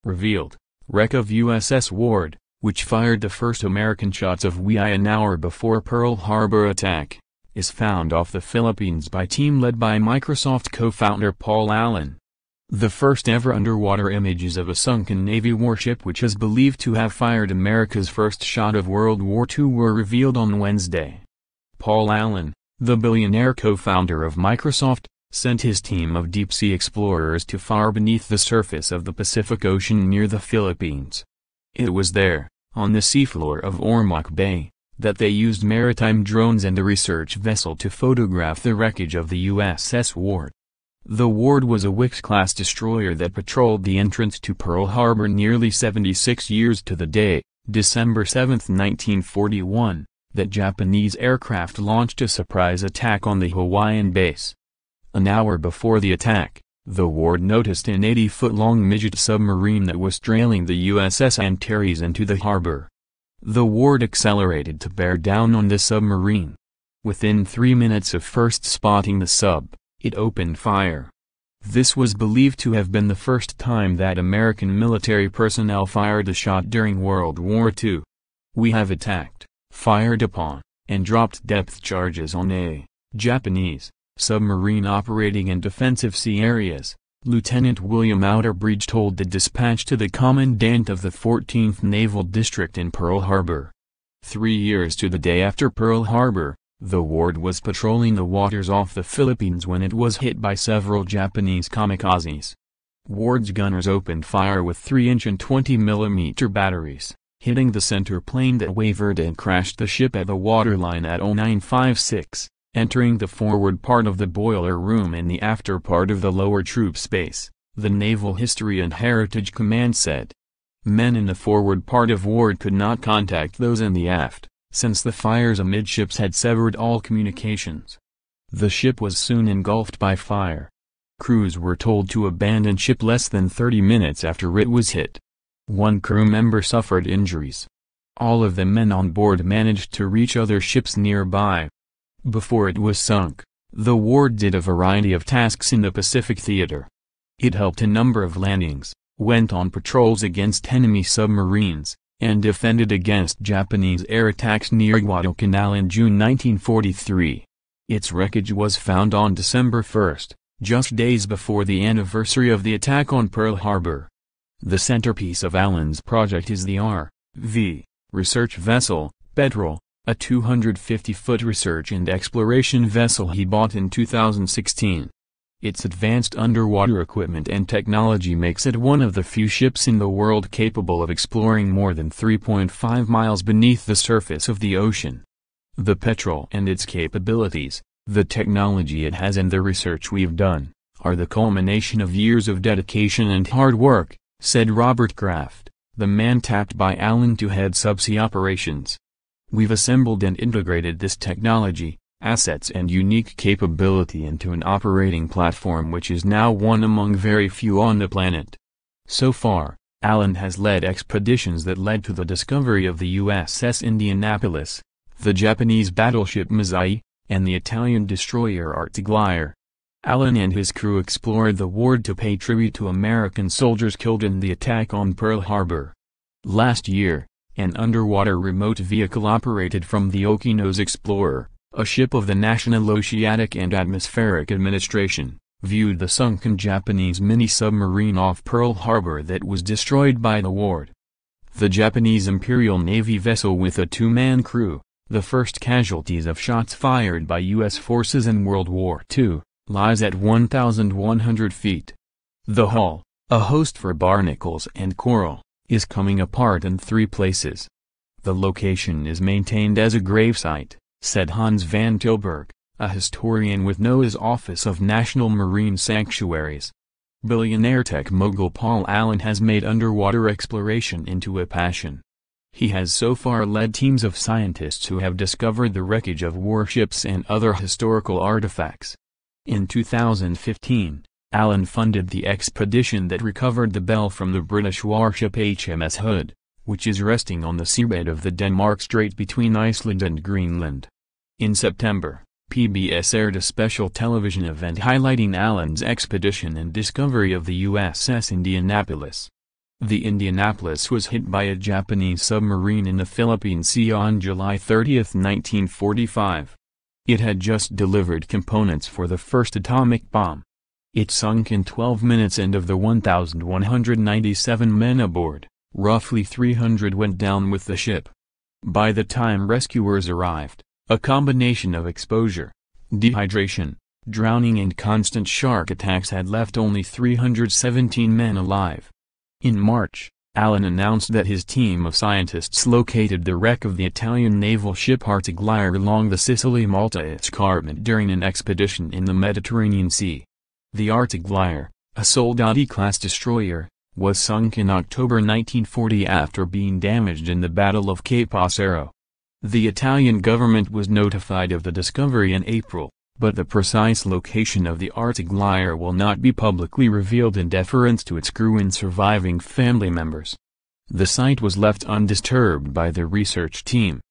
revealed, wreck of USS Ward, which fired the first American shots of WWII an hour before Pearl Harbor attack, is found off the Philippines by team led by Microsoft co-founder Paul Allen. The first ever underwater images of a sunken Navy warship which is believed to have fired America's first shot of World War II were revealed on Wednesday. Paul Allen, the billionaire co-founder of Microsoft, sent his team of deep-sea explorers to far beneath the surface of the Pacific Ocean near the Philippines. It was there, on the seafloor of Ormoc Bay, that they used maritime drones and a research vessel to photograph the wreckage of the USS Ward. The Ward was a Wickes-class destroyer that patrolled the entrance to Pearl Harbor nearly 76 years to the day, December 7, 1941, that Japanese aircraft launched a surprise attack on the Hawaiian base. An hour before the attack, the Ward noticed an 80-foot-long midget submarine that was trailing the USS Antares into the harbor. The Ward accelerated to bear down on the submarine. Within 3 minutes of first spotting the sub, it opened fire. This was believed to have been the first time that American military personnel fired a shot during World War II. "We have attacked, fired upon, and dropped depth charges on a Japanese submarine operating in defensive sea areas," Lieutenant William Outerbridge told the dispatch to the commandant of the 14th Naval District in Pearl Harbor. 3 years to the day after Pearl Harbor, the Ward was patrolling the waters off the Philippines when it was hit by several Japanese kamikazes. Ward's gunners opened fire with 3-inch and 20mm batteries, hitting the center plane that wavered and crashed the ship at the waterline at 0956. Entering the forward part of the boiler room and the after part of the lower troop space, the Naval History and Heritage Command said. Men in the forward part of Ward could not contact those in the aft, since the fires amidships had severed all communications. The ship was soon engulfed by fire. Crews were told to abandon ship less than 30 minutes after it was hit. One crew member suffered injuries. All of the men on board managed to reach other ships nearby. Before it was sunk, the Ward did a variety of tasks in the Pacific theater. It helped a number of landings, went on patrols against enemy submarines, and defended against Japanese air attacks near Guadalcanal in June 1943. Its wreckage was found on December 1, just days before the anniversary of the attack on Pearl Harbor. The centerpiece of Allen's project is the R.V. research vessel, Petrel, a 250-foot research and exploration vessel he bought in 2016. Its advanced underwater equipment and technology makes it one of the few ships in the world capable of exploring more than 3.5 miles beneath the surface of the ocean. The Petrel and its capabilities, the technology it has and the research we've done, are the culmination of years of dedication and hard work, said Robert Kraft, the man tapped by Allen to head subsea operations. We've assembled and integrated this technology, assets and unique capability into an operating platform which is now one among very few on the planet. So far, Allen has led expeditions that led to the discovery of the USS Indianapolis, the Japanese battleship Masai, and the Italian destroyer Artigliere. Allen and his crew explored the Ward to pay tribute to American soldiers killed in the attack on Pearl Harbor. Last year, an underwater remote vehicle operated from the Okeanos Explorer, a ship of the National Oceanic and Atmospheric Administration, viewed the sunken Japanese mini-submarine off Pearl Harbor that was destroyed by the Ward. The Japanese Imperial Navy vessel with a 2-man crew, the first casualties of shots fired by U.S. forces in World War II, lies at 1,100 feet. The hull, a host for barnacles and coral, is coming apart in 3 places. The location is maintained as a gravesite, said Hans van Tilburg, a historian with NOAA's Office of National Marine Sanctuaries. Billionaire tech mogul Paul Allen has made underwater exploration into a passion. He has so far led teams of scientists who have discovered the wreckage of warships and other historical artifacts. In 2015, Allen funded the expedition that recovered the bell from the British warship HMS Hood, which is resting on the seabed of the Denmark Strait between Iceland and Greenland. In September, PBS aired a special television event highlighting Allen's expedition and discovery of the USS Indianapolis. The Indianapolis was hit by a Japanese submarine in the Philippine Sea on July 30, 1945. It had just delivered components for the first atomic bomb. It sunk in 12 minutes and of the 1,197 men aboard, roughly 300 went down with the ship. By the time rescuers arrived, a combination of exposure, dehydration, drowning and constant shark attacks had left only 317 men alive. In March, Allen announced that his team of scientists located the wreck of the Italian naval ship Artigliere along the Sicily-Malta escarpment during an expedition in the Mediterranean Sea. The Artigliere, a Soldati-class destroyer, was sunk in October 1940 after being damaged in the Battle of Cape Passero. The Italian government was notified of the discovery in April, but the precise location of the Artigliere will not be publicly revealed in deference to its crew and surviving family members. The site was left undisturbed by the research team,